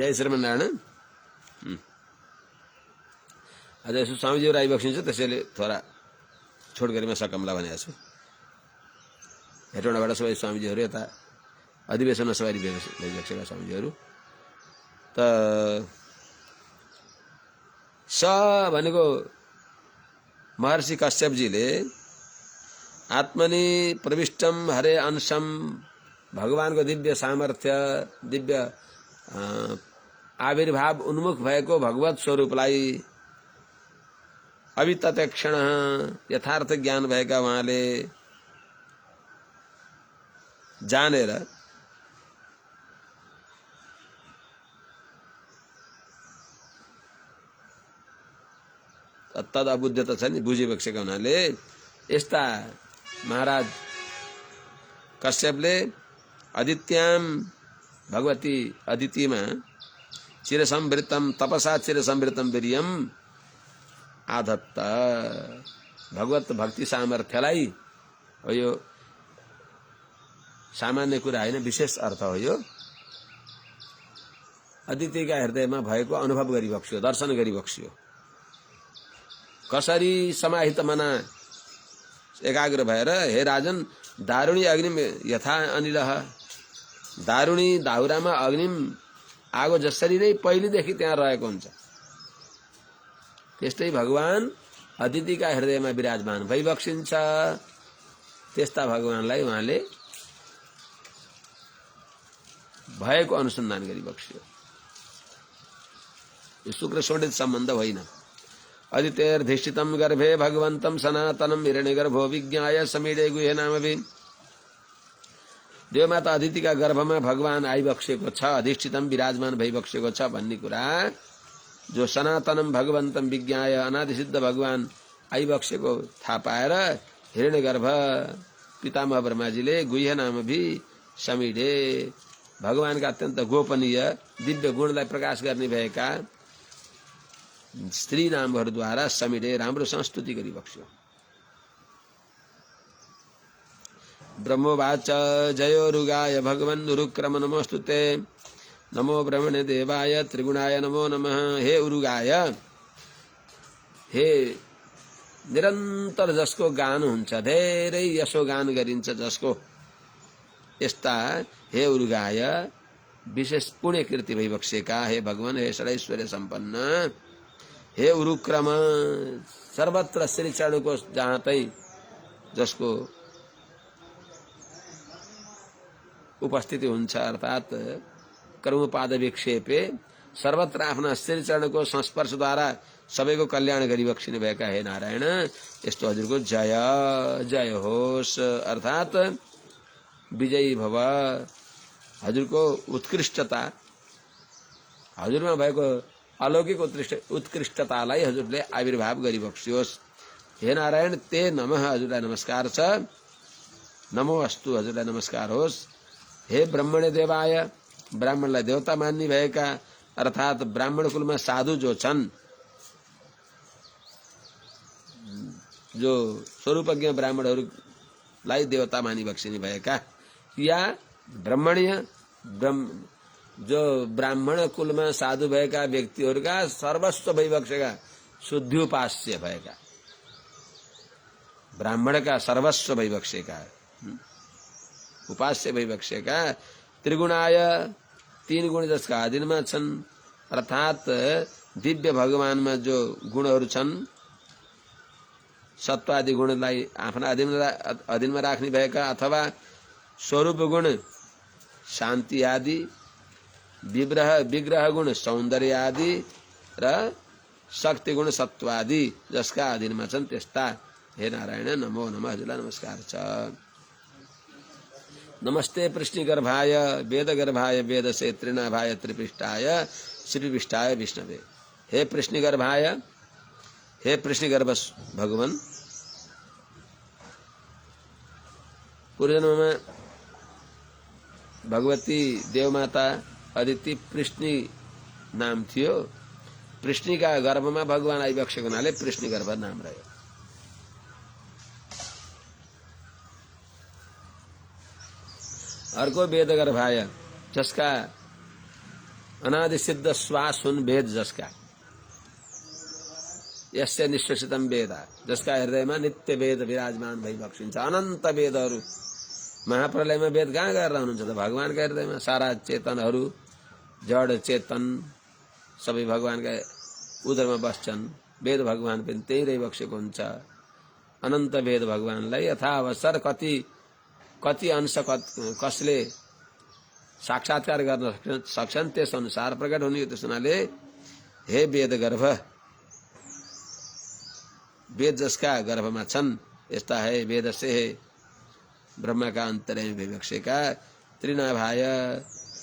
जय श्रीमन्नारायण। अझ यसो स्वामीजीहरू आइबक्सिन्छ, त्यसैले थोडा छोटकरीमा सकमला भनेको छु। हेटौँडाबाट सबै स्वामीजीहरू यता अधिवेशनमा सवारी भइबसेका स्वामीजीहरू त स भनेको महर्षि कश्यपजीले आत्मनि प्रविष्टम हरे अंशम, भगवानको दिव्य सामर्थ्य, दिव्य आविर्भाव उन्मुख भएको भगवत स्वरूपलाई अवितत्यक्षण यथार्थ ज्ञान भएका उहाँले जानेर तद अबुद्धता छ नि, बुझिबक्सेका हुनाले यस्ता महाराज कश्यपले अदित्याम, भगवती अदितिमा चिरसंवृतम तपसा चिरसंवृतम वीर्यम आधत्त, भगवत भक्ति सामर्थ्यलाई हो। यो सामान्य कुरा होइन, विशेष अर्थ हो। यो अदितिका हृदयमा भएको अनुभव गरिबक्स्यो, दर्शन गरिबक्स्यो। कसरी समाहित मना एकाग्र भएर, हे राजन, दारुणी अग्निम यथा अनिलः, दारुणी दाउरामा अग्निम आगो जसरी नै पहिलेदेखि त्यहाँ रहेको हुन्छ, त्यस्तै भगवान अदितिका हृदयमा विराजमान भइबक्सिन्छ। त्यस्ता भगवानलाई उहाँले भएको अनुसन्धान गरिबक्स्यो। यो शुक्र शोणित सम्बन्ध होइन। अदितेर्धिष्ठितम गर्भे भगवन्तं सनातनम हिरण्यगर्भो विज्ञाय समीरे गुहे नामभि, देवमाता अदितिका गर्भमा भगवान आइबक्सेको छ, अधिष्ठितम विराजमान भइबक्सेको छ भन्ने कुरा, जो सनातनम भगवन्तं विज्ञाय अनादिसिद्ध भगवान आइबक्सेको थाहा पाएर हिरण्यगर्भ पितामह ब्रह्माजीले गुह्य नामभि समीरे, भगवानका अत्यन्त गोपनीय दिव्य गुणलाई प्रकाश गर्ने भएका स्त्री नामहरूद्वारा समीरे राम्रो संस्तुति गरिबक्स्यो। ब्रह्मोवाच जयोरुगाय भगवन् उरुक्रम नमोस्तुते, नमो ब्रह्मणे देवाय त्रिगुणाय नमो नमः। हे उरुगाय, हे निरन्तर जसको गान हुन्छ, धेरै यसो गान गरिन्छ जसको, यस्ता हे उरुगाय विशेष पुण्य कीर्ति भइबक्सेका हे भगवान, हे षडैश्वर्य सम्पन्न, हे उरुक्रम, सर्वत्र श्री चरणको जहाँ तै जसको उपस्थिति हुन्छ, अर्थात कर्मपाद विक्षेपे सर्वत्र आफ्ना श्री चरणको संस्पर्शद्वारा सबैको कल्याण गरिबक्सिने भएका हे नारायण, यस्तो हजुरको जय जय होस्, अर्थात विजयी भव। हजुरको उत्कृष्टता, हजुरमा भएको अलौकिक उत्कृष्टतालाई हजुरले आविर्भाव गरिबक्स्योस्। हे नारायण, ते नमः, हजुरलाई नमस्कार छ, नमो अस्तु, हजुरलाई नमस्कार होस्। हे ब्रह्मणे देवाय, ब्राह्मणलाई देवता मान्ने भएका, अर्थात ब्राह्मण कुलमा साधु जो छन्, जो स्वरूपज्ञ ब्राह्मणहरूलाई देवता मानी बक्सिने भएका, या ब्रह्मणीय जो ब्राह्मण कुलमा साधु भएका व्यक्तिहरूका सर्वस्व भइबक्सेका, शुद्ध्युपास्य भएका, ब्राह्मणका सर्वस्व भइबक्सेका, उपास्य भइबक्सेका, त्रिगुणाय, तीन गुण जसका अधीनमा छन्, अर्थात दिव्य भगवानमा जो गुणहरू छन्, सत्वादि गुणलाई आफ्ना अधीनमा राख्ने भएका, अथवा स्वरूप गुण शान्ति आदि, विग्रह गुण सौन्दर्य आदि र शक्ति गुण सत्वादि जसका अधीनमा छन्, त्यस्ता हे नारायण नमो नमः, हजुरलाई नमस्कार छ। नमस्ते पृष्णिगर्भाय वेदगर्भाय वेदसेत्रिनाभाय त्रिपृष्ठाय श्रीपृष्ठाय विष्णवे। हे पृष्णिगर्भाय, हे पृष्णिगर्भ भगवान, पूर्वजन्ममा भगवती देवमाता अदिति पृष्णि नाम थियो। पृष्णिका गर्भमा भगवान आइबक्सेको हुनाले पृष्णिगर्भ नाम रह्यो। अर्को वेदगर्भाय, जसका अनादि सिद्ध श्वास हुन वेद जसका, यस्य निश्वसितम वेद, जसका हृदयमा नित्य वेद विराजमान भइबक्सिन्छ। अनन्त वेदहरू, महाप्रलयमा वेद कहाँ गरेर हुनुहुन्छ त? भगवानका हृदयमा। सारा चेतनहरू, जड चेतन सबै भगवानका उदरमा बस्छन्। वेद भगवान पनि त्यही रहिबक्सेको हुन्छ। अनन्त वेद भगवानलाई यथावसर कति अंश कसले साक्षात्कार गर्न सक्छन् त्यस अनुसार प्रकट हुने। त्यस हुनाले हे वेद गर्भ, वेद जसका गर्भमा छन्, यस्ता है वेद से है ब्रह्माका अन्तर्यामी भइबक्सेका, त्रिनाभाय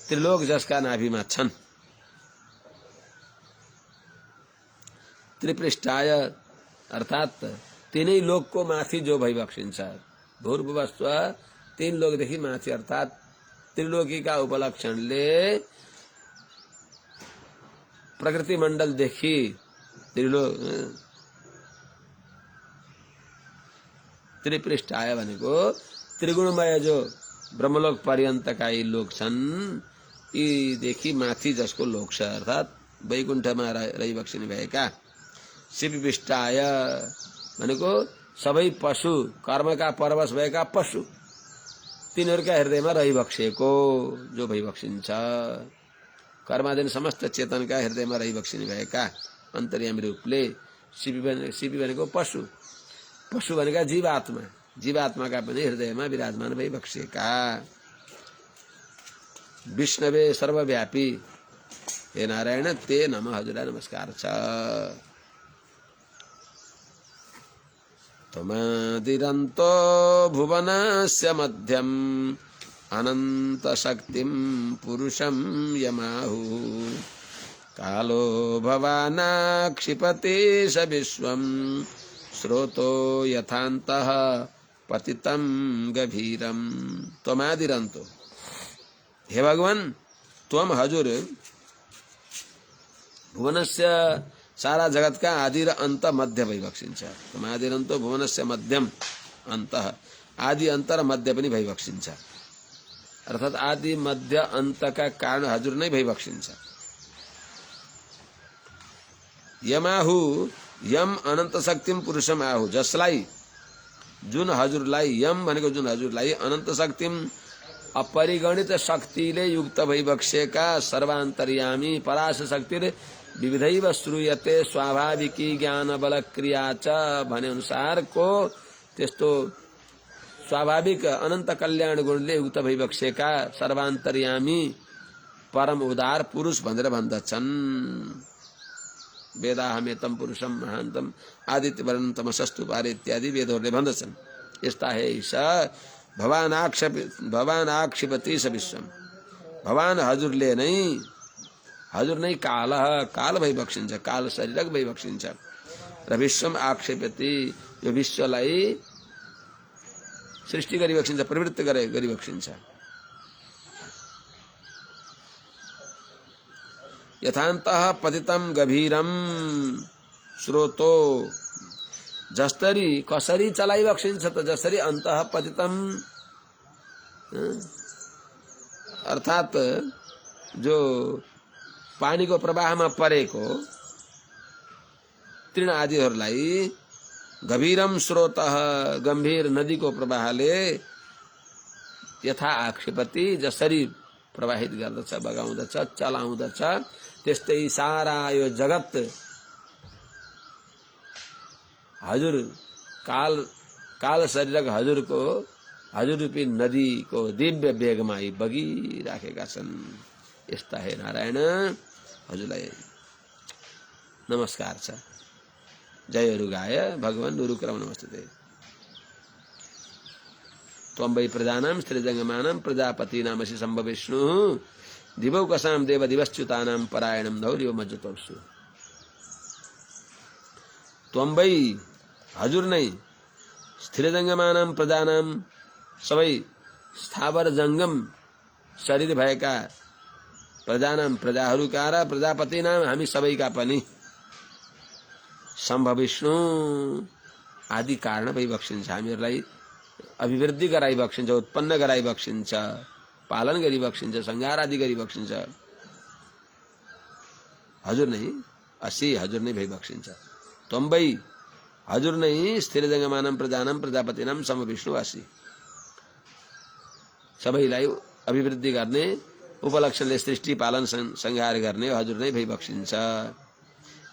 त्रिलोक जसका नाभिमा छन्, त्रिपृष्ठाय अर्थात तीनै लोकको माथि जो भइबक्सिन्छ। भूर्भुवस्व, तीन लोकदेखि माथि अर्थात त्रिलोकीका उपलक्षणले प्रकृति मण्डलदेखि त्रिपृष्ठाय भनेको त्रिगुणमय जो ब्रह्मलोक पर्यन्तका यी लोक छन्, यीदेखि माथि जसको लोक छ अर्थात वैकुण्ठमा रहिबक्सिने भएका। शिवविष्टाय भनेको सबै पशु, कर्मका परवश भएका पशु, तिनीहरूका हृदयमा रहिबक्सिएको जो भइबक्सिन्छ। कर्माधीन समस्त चेतनका हृदयमा रहिबक्सिने भएका अन्तर्यामी रूपले शिवी भनेको पशु, पशु भनेका जीवात्मा, जीवात्माका पनि हृदयमा विराजमान भइबक्सिएका। विष्णवे सर्वव्यापी, हे नारायण ते नमः, हजुरलाई नमस्कार छ। त्वमादिरन्तो भुवनस्य मध्यम् अनन्तशक्तिं पुरुषं यमाहुः। कालो भवानाक्षिपति स विश्वं स्रोतो यथान्तः पतितं गभीरम। त्वमादिरन्तो, हे भगवान त्वम हजुर भुवनस्य सारा जगतका आदि र अन्त मध्य भइबक्सिन्छ। त्वमादिरन्तो भुवनस्य मध्यम अन्तः, आदि अन्त र मध्य पनि भइबक्सिन्छ। अर्थात आदि मध्य अन्तका कारण हजुर नै भइबक्सिन्छ। यमाहु, यम अनन्त शक्तिम पुरुषम आहु, जसलाई जुन हजुरलाई, यम भनेको जुन हजुरलाई अनन्त शक्तिम अपरिगणित शक्तिले युक्त भइबक्सेका सर्वान्तर्यामी पराश शक्ति विविधैव श्रूयते स्वाभाविकी ज्ञान बल क्रिया च भने अनुसारको त्यस्तो स्वाभाविक अनन्त कल्याण गुणले युक्त भइबक्सेका सर्वान्तर्यामी परम उदार पुरुष भनेर भन्दछन्। वेदाहमेतम पुरुषम महान्तम आदित्य वर्णन तमसस्तु पारे इत्यादि वेदहरूले भन्दछन्। यस्ता है स भवान आक्षिपति स विश्वम, भवान हजुरले नै, हजुर नै काल, काल भइबक्सिन्छ, काल शरीरक भइबक्सिन्छ। र विश्वम आक्षेपति, यो विश्वलाई सृष्टि गरिबक्सिन्छ, प्रवृत्त गरिबक्सिन्छ। यथान्तः पतितम गभीरम स्रोतो, जसरी कसरी चलाइबक्सिन्छ त, जसरी अन्तः पतितम अर्थात जो पानीको प्रवाहमा परेको तृण आदिहरूलाई गभीरम स्रोतः, गम्भीर नदीको प्रवाहले यथा आक्षेपति जसरी प्रवाहित गर्दछ, बगाउँदछ, चलाउँदछ, त्यस्तै सारा यो जगत हजुर काल शरीरक हजुरको, हजुर रूपी नदीको दिव्य वेगमा बगिराखेका छन्। यस्ता हे नारायण, हजुरलाई नमस्कार छ। जय रुगाय भगवान उरुक्रम नमस्ते। त्वं वै प्रजानां स्त्रीजंगमानां प्रजापतीनामसि सम्भविष्णु दिवौकसां देव दिवश्च्युतानां परायणं धौर्यो मज्जतोऽसु। त्वं वै हजुर नै स्थिरजंगमानां प्रजानां सबै स्थावर जंगम शरीर भएका प्रजानां प्रजाहरूका र प्रजापतिनां हामी सबैका पनि सम्भविष्णु आदि कारण भइबक्सिन्छ, हामीहरूलाई अभिवृद्धि गराइबक्सिन्छ, उत्पन्न गराइबक्सिन्छ, पालन गरिबक्सिन्छ, संहार आदि गरिबक्सिन्छ। हजुर नहीं, असी हजुर नै भइबक्सिन्छ। त्वम्बै हजुर नै स्थिर जङ्गमानम प्रजानम प्रजापतिनाम सम विष्णु असी। सबैलाई अभिवृद्धि गर्ने उपलक्षणले सृष्टि पालन संहार गर्ने हजुर नै भइबक्सिन्छ।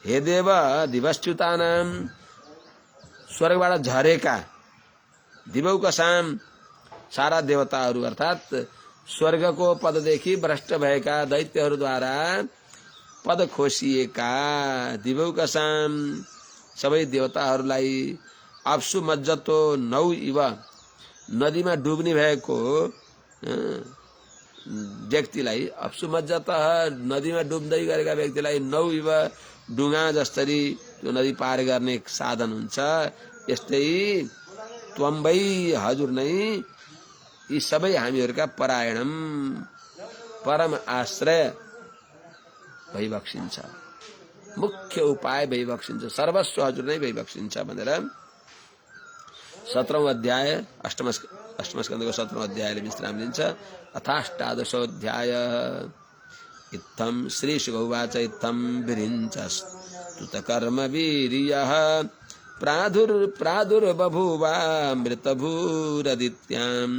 हे देव दिवश्च्युतानाम स्वर्गबाट झरेका दिवौका साम सारा देवताहरू अर्थात् स्वर्गको पददेखि भ्रष्ट भएका दैत्यहरूद्वारा पद खोसिएका दिवौका साम सबै देवताहरूलाई अप्सु मज्जतो नौ इव नदीमा डुब्ने भएको व्यक्तिलाई अप्सु मज्जत नदीमा डुब्दै गरेका व्यक्तिलाई नौ इव डुङ्गा जस्तरी त्यो नदी पार गर्ने साधन हुन्छ। यस्तै त्वम्बै हजुर नै यी सबै हामीहरूका परायणम परम आश्रय भइबक्सिन्छ, मुख्य उपाय भइबक्सिन्छ, सर्वस्व हजुर नै भइबक्सिन्छ भनेर 17औं अध्याय अष्टम स्कन्धको 17औं अध्यायले विश्राम लिन्छ। अथाष्टादशोऽध्याय इत्थं श्रीशुकौवाच इत्थं विरिञ्चस्तुतकर्मवीर्यः प्रादुर्बभूवामृतभूरदित्यां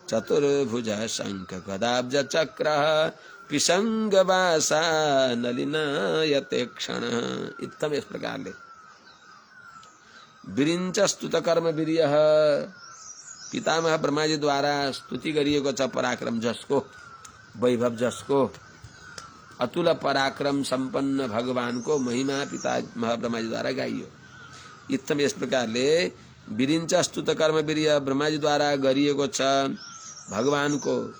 चतुर्भुजः शङ्खगदाब्जचक्रः पिशङ्गवासा नलिनायते क्षणः। इत्थम इस प्रकारले विरिञ्चस्तुतकर्मवीर्यः पितामह ब्रह्माजी द्वारा स्तुति गरिएको छ पराक्रम जसको, वैभव जसको, अतुल पराक्रम संपन्न भगवानको महिमा पितामह ब्रह्माजी द्वारा गाइयो। इत्थम यस प्रकारले विरिञ्च स्तुत कर्मवीर्य ब्रह्माजी द्वारा गरिएको छ भगवानको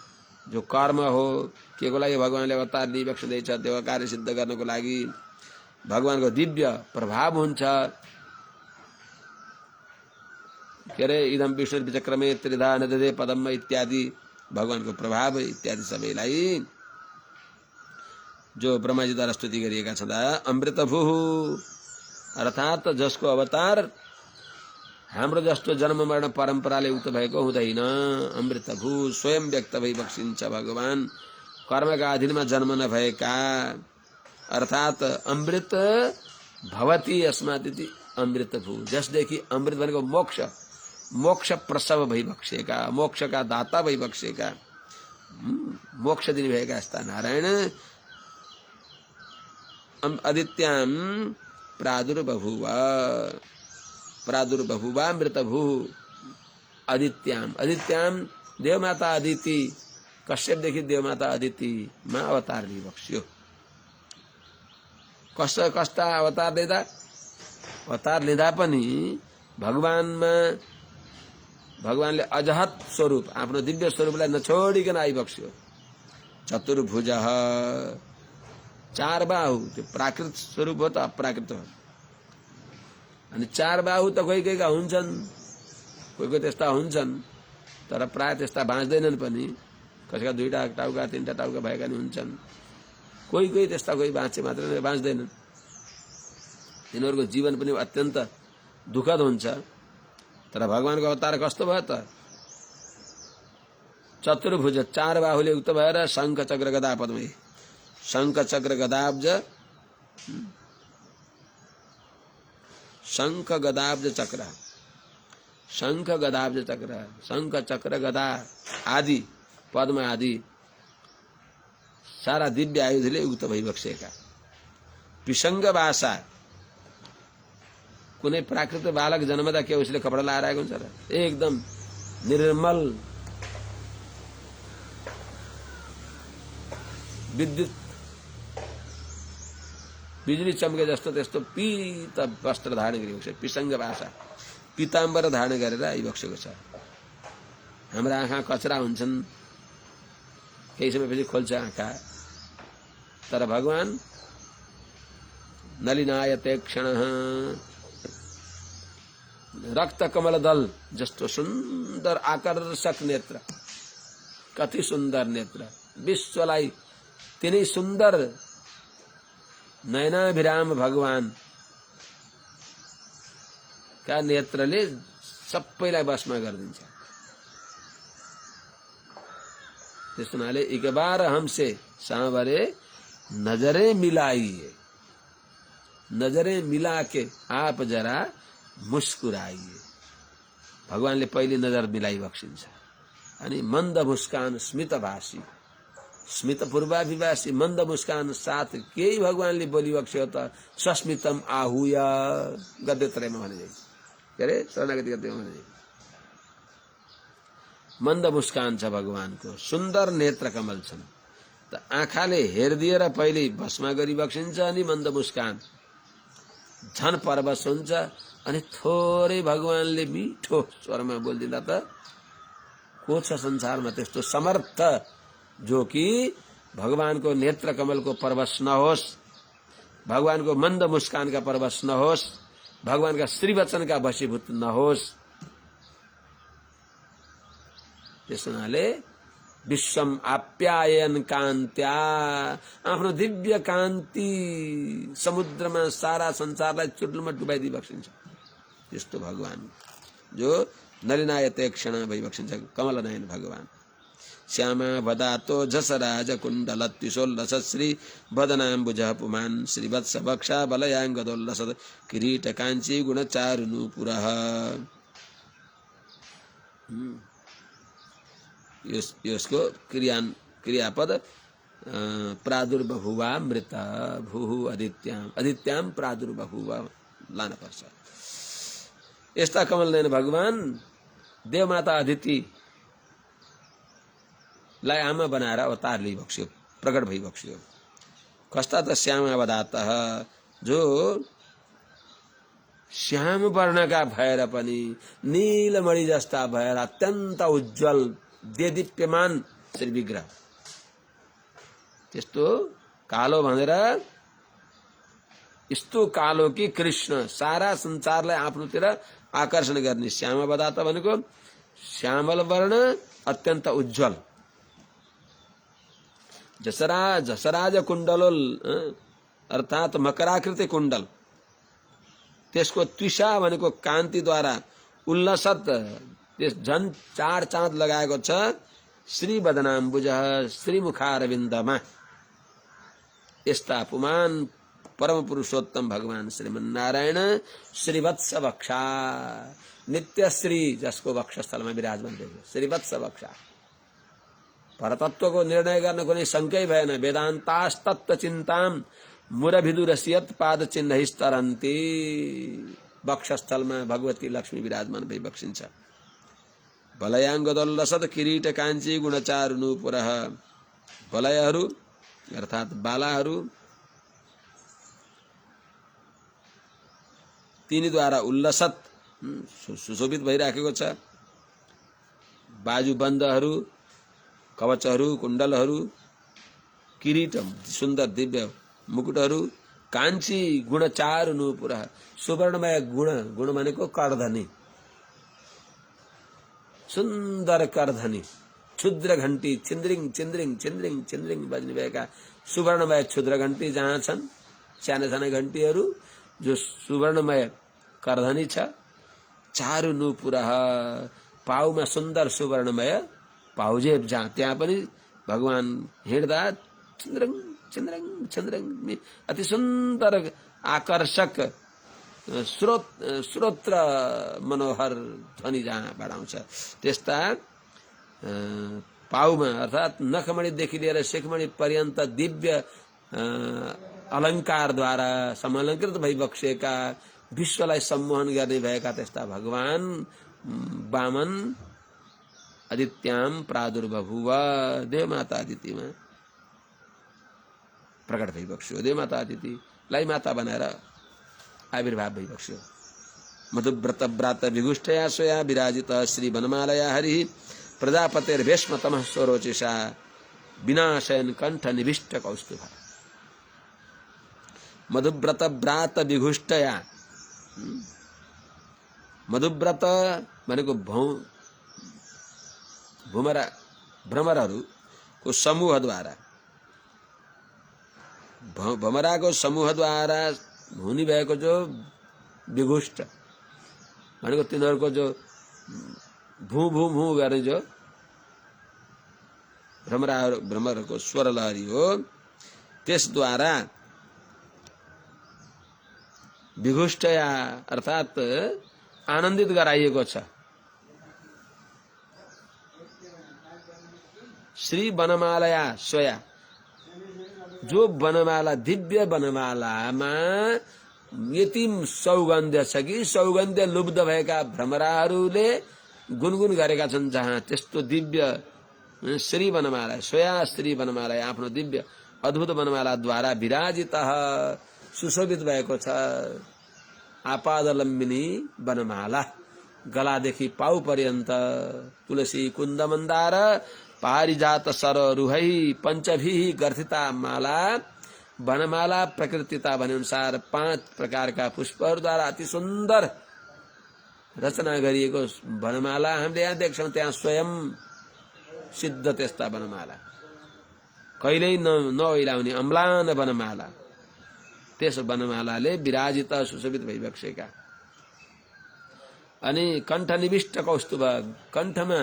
जो कर्म हो, के को लागि भगवानले अवतार लिइबक्सदैछ, त्यो कार्य सिद्ध गर्नको लागि भगवानको दिव्य प्रभाव हुन्छ। के अरे इदम विष्णु विचक्रमे त्रिधा नददे पदम इत्यादि भगवानको प्रभाव इत्यादि सबैलाई जो ब्रह्माजी द्वारा स्तुति गरिएका छन्। अमृतभू अर्थात जसको अवतार हाम्रो जस्तो जन्म मरण परम्पराले उक्त भएको हुँदैन। अमृतभू स्वयं व्यक्त भइबक्सिन्छ भगवान, कर्मका अधीनमा जन्म नभएका, अर्थात अमृत भवति अस्मात् इति अमृतभू, जसदेखि अमृत भनेको मोक्ष, मोक्ष प्रसव भइबक्सेका, मोक्षका दाता भइबक्सेका, मोक्ष दिने भएका यस्ता नारायण आदित्याम प्रादुर्बभुवा मृतभू आदित्याम, आदित्याम देवमाता अदिति, कश्यपदेखि देवमाता अदिति मा अवतार लिइबक्स्यो। कस्ता अवतार लिँदा पनि भगवानले अजहत स्वरूप आफ्नो दिव्य स्वरूपलाई नछोडिकन आइबक्स्यो। चतुर्भुज चार बाहु, त्यो प्राकृत स्वरूप हो त अप्राकृत हो। अनि चार बाहु त कोही कोहीका हुन्छन्, कोही त्यस्ता हुन्छन्, तर प्राय त्यस्ता बाँच्दैनन् पनि। कसैका दुईटा टाउका तीनटा टाउका भएका नि हुन्छन्, कोही त्यस्ता, कोही बाँचे मात्र बाँच्दैनन्। तिनीहरूको जीवन पनि अत्यन्त दुःखद हुन्छ। तर भगवानको अवतार कस्तो भयो त? चतुर्भुज चार बाहुले युक्त भएर शङ्ख चक्र गदा पद्मै, शङ्ख चक्र गदाब्ज, शङ्ख गदाब्ज चक्र, शङ्ख गदाब्ज चक्र, शङ्ख चक्र गदा आदि पद्म आदि सारा दिव्य आयुधले युक्त भइबक्सेका। पिसङ्ग भाषा, कुनै प्राकृत बालक जन्मदा के उसले कपडा लाएर आएको हुन्छ र? एकदम निर्मल विद्युत बिजुली चम्के जस्तो त्यस्तो पीत वस्त्र धारण गरिएको छ। पिसङ्ग भाषा पीताम्बर धारण गरेर आइबक्सेको छ। हाम्रा आँखा कचरा हुन्छन्, केही समयपछि खोल्छ आँखा, तर भगवान नलिनायते क्षणः, रक्त कमल दल जस्तो सुन्दर आकर्षक नेत्र, कति सुन्दर नेत्र, विश्वलाई तिनै सुन्दर नयनाभिराम भगवान का नेत्रले सबैलाई बसमा गरिदिन्छ। त्यस हुनाले एक बार हमसे सांवरे नजरे मिलाइए, नजरें मिला के आप जरा मुस्कुराइए। भगवानले पहिले नजर मिलाई बक्सिन्छ। अनि मन्द मुस्कान स्मित भाषी, स्मित पूर्वाभिभाषी मन्द मुस्कान साथ केही भगवानले बोली बक्स्यो त सस्मितम आहुय गद्यत्रयमा भने के अरे शरणागति गद्यमा भने मन्द मुस्कान छ भगवानको, सुन्दर नेत्र कमल छन्। त आँखाले हेरिदिएर पहिले भस्मा गरी बक्सिन्छ अनि मन्द मुस्कान झन परवश हुन्छ। अनि थोरै भगवानले मिठो स्वरमा बोलिदिँदा त को छ संसारमा त्यस्तो समर्थ जो कि भगवानको नेत्र कमलको परवश नहोस्, भगवानको मन्द मुस्कानका परवश नहोस्, भगवानका श्रीवचनका वशीभूत नहोस्। त्यस हुनाले विश्वम आप्यायन कान्त्या, आफ्नो दिव्य कान्ति समुद्रमा सारा संसारलाई चुट्लुमा डुबाइदिई बक्सिन्छ। त्यस्तो भगवान जो नलिनायते क्षण भई बक्सिन्छ, कमल नयन भगवान। श्यामा वदातो झसराज कुण्डलत्युषोल्लस श्री वदनाम्बुज पुमान् श्रीवत्स बक्षा बलयाङ्गदोल्लसत् किरीट काञ्ची गुणचारुनुपुरः। यसको क्रियापद प्रादुर्बभुवा मृत भूः अदित्याम प्रादुर्बभुवा लान पर्छ। यस्ता कमल नयन भगवान देवमाता अदिति लाई आमा बनाएर अवतार लिई बक्स्यो, प्रकट भई बक्स्यो। कस्ता त श्यामावदातः, जो श्याम वर्णका भएर पनि नीलमणि जस्ता भएर अत्यन्त उज्जवल देदीप्यमान श्री विग्रह। त्यस्तो कालो भनेर यस्तो कालो कि कृष्ण सारा संसारलाई आफ्नोतिर आकर्षण गर्ने। श्यामावदाता भनेको श्यामल वर्ण अत्यन्त उज्जवल। जसराज कुण्डलोल अर्थात मकराकृति कुण्डल, त्यसको त्विषा भनेको कान्तिद्वारा उल्लसत त्यस झन् चार चाँद लगाएको छ श्री वदनाम्बुज श्री मुखारविन्दमा। यस्ता पुमान परम पुरुषोत्तम भगवान श्रीमन्नारायण श्रीवत्स वक्षा, नित्य श्री जसको वक्षस्थलमा विराजमान देखियो, श्रीवत्स वक्षा। परतत्वको निर्णय गर्न कुनै शङ्कै भएन। वेदान्तास्तत्व चिन्ताम मुरभिदुरसियत पाद चिन्हैस्तरन्ति। वक्षस्थलमा भगवती लक्ष्मी विराजमान भई बक्सिन्छ। वलयाङ्गदोल्लसत् किरीट काञ्ची गुणचारुनुपुरः। वलयहरू अर्थात बालाहरू तिनीद्वारा उल्लसत सुशोभित भइराखेको छ। बाजुबन्धहरू, कवचहरू, कुण्डलहरू, किरीट सुन्दर दिव्य मुकुटहरू, काञ्ची गुणचारुनुपुरः सुवर्णमय गुण भनेको कर्धनी, सुन्दर कर्धनी, क्षुद्र घण्टी छिन्द्रिङ छिन्द्रिङ छिन्द्रिङ छिन्द्रिङ बज्ने भएका सुवर्णमय क्षुद्र घण्टी जहाँ छन्, साना साना घण्टीहरू जो सुवर्णमय कर्धनी छ। चारुनुपुरः पाउमा सुन्दर सुवर्णमय पाउजेब जहाँ, त्यहाँ पनि भगवान हिँड्दा छिन्द्रङ छिन्द्रङ छिन्द्रङ अति सुन्दर आकर्षक श्रोत्र मनोहर ध्वनि जहाँ बढाउँछ। त्यस्ता पाउमा अर्थात नखमणिदेखि लिएर शेखमणि पर्यन्त दिव्य अलङ्कारद्वारा समलङ्कृत भई बक्सेका, विश्वलाई सम्मोहन गर्ने भएका त्यस्ता भगवान वामन आदित्याम प्रादुर्बभुव, देवमाता अदितिमा प्रकट भई बक्स्यो। देवमाता अदितिलाई माता बनाएर आविर्भाव भई बक्स्यो। मधुव्रत व्रात विगुष्टया स्वया विराजित श्री वनमालया हरि प्रजापतेर्भेष्मतमः स्वरोचिषा विनाशयन कंठ निविष्ट कौस्तुभ। मधुव्रत व्रात विगुष्टया, मधुव्रत भनेको भ्रमरहरूको समूहद्वारा, भमराको समूहद्वारा हुने भएको जो विगुष्ट भनेको तिनीहरूको जो भू भू भू गर्ने जो भ्रमरहरूको स्वर लहरी हो, त्यसद्वारा विघुष्टया अर्थात आनन्दित गराइएको छ। श्री वनमालया स्वया, जो वनमाला दिव्य वनमालामा यति सौगन्ध्य छ कि सौगन्ध्य लुब्ध भएका भ्रमराहरूले गुनगुन गरेका छन्। जहाँ त्यस्तो दिव्य श्री वनमाला स्वया श्री वनमाला आफ्नो दिव्य अद्भुत वनमालाद्वारा विराजित सुशोभित भएको छ। आपादलम्बिनी वनमाला, गलादेखि पाउ पर्यन्त तुलसी कुन्द मन्दार पारिजात सररुहै पंचभिः गर्थिता माला। वनमाला प्रकृतिता भने अनुसार 5 प्रकारका पुष्पहरूद्वारा अति सुन्दर रचना गरिएको वनमाला हामीले यहाँ देख्छौं। त्यहाँ स्वयं सिद्ध त्यस्ता वनमाला, कहिल्यै नओइलाउने अम्लान वनमाला, त्यस वनमालाले विराजित सुशोभित भइबक्सेका। अनि कण्ठ निविष्ट कौस्तुभ, कण्ठमा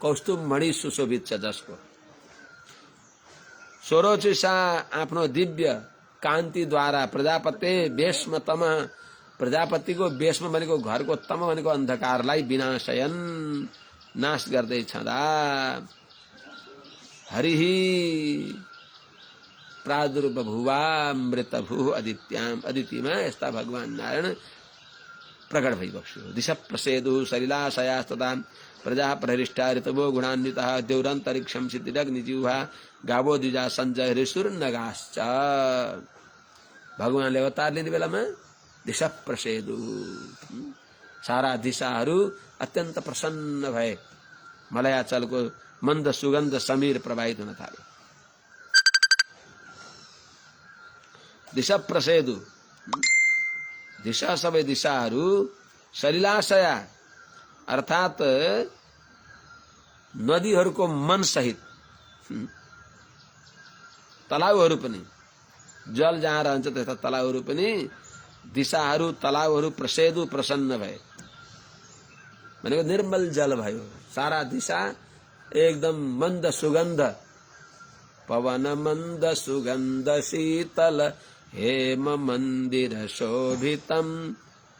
कौस्तुभ मणि सुशोभित छ, जसको सोरोचिसा आफ्नो दिव्य कान्तिद्वारा प्रजापते वेशमतम, प्रजापतिको वेशमा भनेको घरको तम भनेको अन्धकारलाई विनाशयन नाश गर्दै छँदा हरिहि प्रादुर्बभुवा मृतभु अदित्याम, अदितिमा यस्ता भगवान नारायण प्रकट भइबक्स्यो। दिश प्रसेदु सलिलाशयास्तदा प्रजा प्रहृष्टा ऋतवो गुणान्वितः देवरन्तरिक्षं सिद्धिरग्निजिह्वा गावो द्विजा सञ्जय ऋषुर नगाश्च। भगवानले अवतार लिने बेलामा दिश प्रसेदु, सारा दिशाहरू अत्यन्त प्रसन्न भए। मलयाचलको मन्द सुगन्ध समीर प्रवाहित हुन थाल्यो। दिशा प्रसेदु, दिशा सबै दिशाहरू सलिलाशया अर्थात नदीहरूको मन सहित, तलाउहरू पनि, जल जहाँ रहन्छ त्यस्ता तलाउहरू पनि, दिशाहरू तलाउहरू प्रसेदु प्रसन्न भए भनेको निर्मल जल भयो। सारा दिशा एकदम मन्द सुगन्ध, पवन मन्द सुगन्ध शीतल हेम मन्दिर शोभितम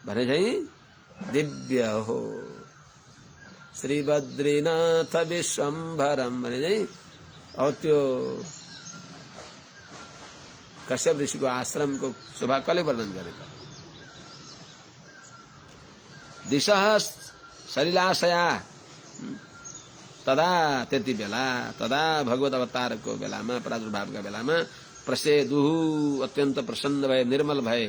भने चाहिँ दिव्य हो। श्री बद्रीनाथ विश्वम्भरम भने चाहिँ अब त्यो कश्यप ऋषिको आश्रमको शोभा कसले वर्णन गरेको। दिशा सलिलाशया तदा, त्यति बेला, तदा भगवत अवतारको बेलामा, प्रादुर्भावका बेलामा प्रसेदु अत्यन्त प्रसन्न भए, निर्मल भए।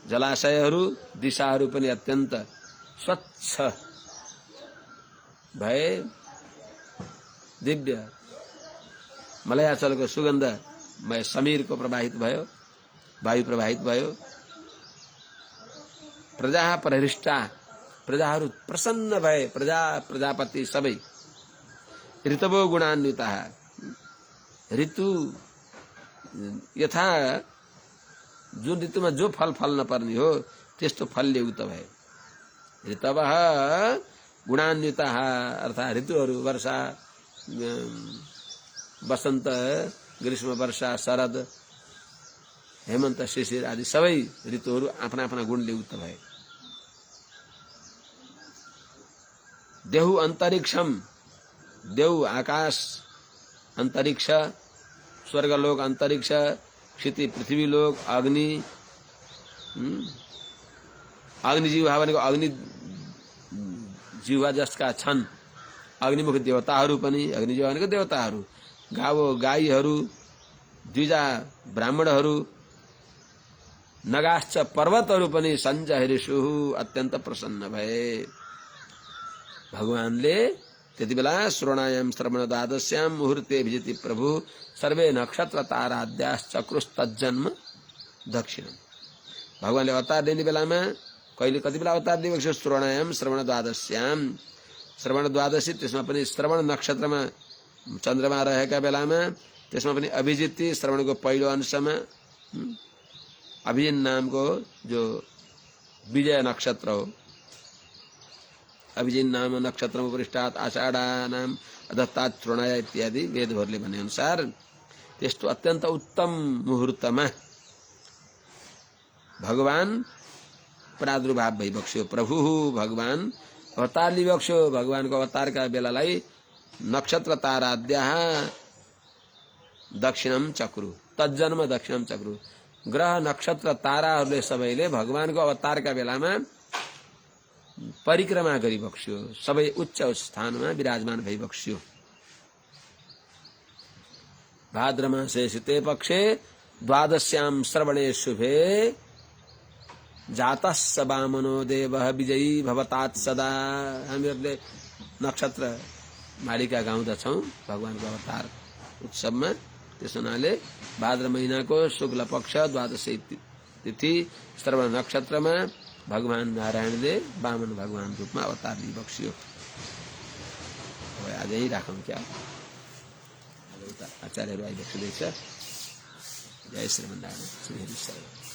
जलाशयहरू दिशाहरू पनि अत्यन्त स्वच्छ भए, दिव्य मलयाचलको सुगन्धमय समीरको प्रवाहित भयो, वायु प्रवाहित भयो। प्रजा प्रहृष्टा, प्रजाहरू प्रसन्न भए, प्रजा प्रजापति सबै। ऋतवो गुणान्विता, ऋतु यथा जुन ऋतुमा जो फल फल्न पर्ने हो त्यस्तो फलले युक्त भए। ऋतवः गुणान्विता अर्थात ऋतुहरू वर्षा, वसन्त, ग्रीष्म, वर्षा, शरद, हेमन्त, शिशिर आदि सबै ऋतुहरू आफ्ना आफ्ना गुणले युक्त भए। देहु अन्तरिक्षम, देहु आकाश, अन्तरिक्ष, स्वर्गलोक अन्तरिक्ष, क्षिति पृथ्वीलोक, अग्नि, अग्निजिह्वा भनेको अग्नि जिह्वा जसका छन्, अग्निमुख देवताहरू पनि, अग्निजिह्वा भनेको देवताहरू, गावो गाईहरू, द्विजा ब्राह्मणहरू, नगाश्च पर्वतहरू पनि सञ्जय ऋषुः अत्यन्त प्रसन्न भए। भगवानले त्यति बेला श्रोणायाम श्रवण द्वादश्याम मुहूर्ते विजिति प्रभु सर्वे नक्षत्र ताराद्याश्चक्रुस्तज्जन्म दक्षिणम। भगवानले अवतार लिने बेलामा कहिले कति बेला अवतार दिएको श्रोणायाम श्रवण द्वादश्याम, श्रवण द्वादशी, त्यसमा पनि श्रवण नक्षत्रमा चन्द्रमा रहेका बेलामा, त्यसमा पनि अभिजिति श्रवणको पहिलो अंशमा अभिजिन नामको जो विजय नक्षत्र हो, अभिजिन नाम नक्षत्रमा पृष्ठात् आषाढा नाम अदत्तात् श्रोणाया इत्यादि वेदहरूले भने अनुसार त्यस्तो अत्यन्त उत्तम मुहूर्तमा भगवान प्रादुर्भाव भइबक्स्यो। प्रभु भगवान अवतार लिइबक्स्यो। भगवानको अवतारका बेलालाई नक्षत्र ताराद्याः दक्षिणम चक्रु तज्जन्म दक्षिणम चक्रु। ग्रह नक्षत्र ताराहरूले सबैले भगवानको अवतारका बेलामा परिक्रमा गरिबक्स्यो। सबै उच्च स्थानमा विराजमान भइबक्स्यो। भाद्र मासे शीते पक्षे द्वादश्याम श्रवणे शुभे जातस्य वामनो देवः विजयी भवतात सदा। हामीहरूले नक्षत्र मालिका गाउँदछौँ भगवानको अवतार उत्सवमा। त्यस हुनाले भाद्र महिनाको शुक्ल पक्ष द्वादशी तिथि श्रवण नक्षत्रमा भगवान नारायणले वामन भगवान रूपमा अवतार लिइबक्स्यो। आज यही राखौँ क्या? आचार्यहरू आइबक्सिँदैछ। जय श्रीमन्नारायण श्री हरि।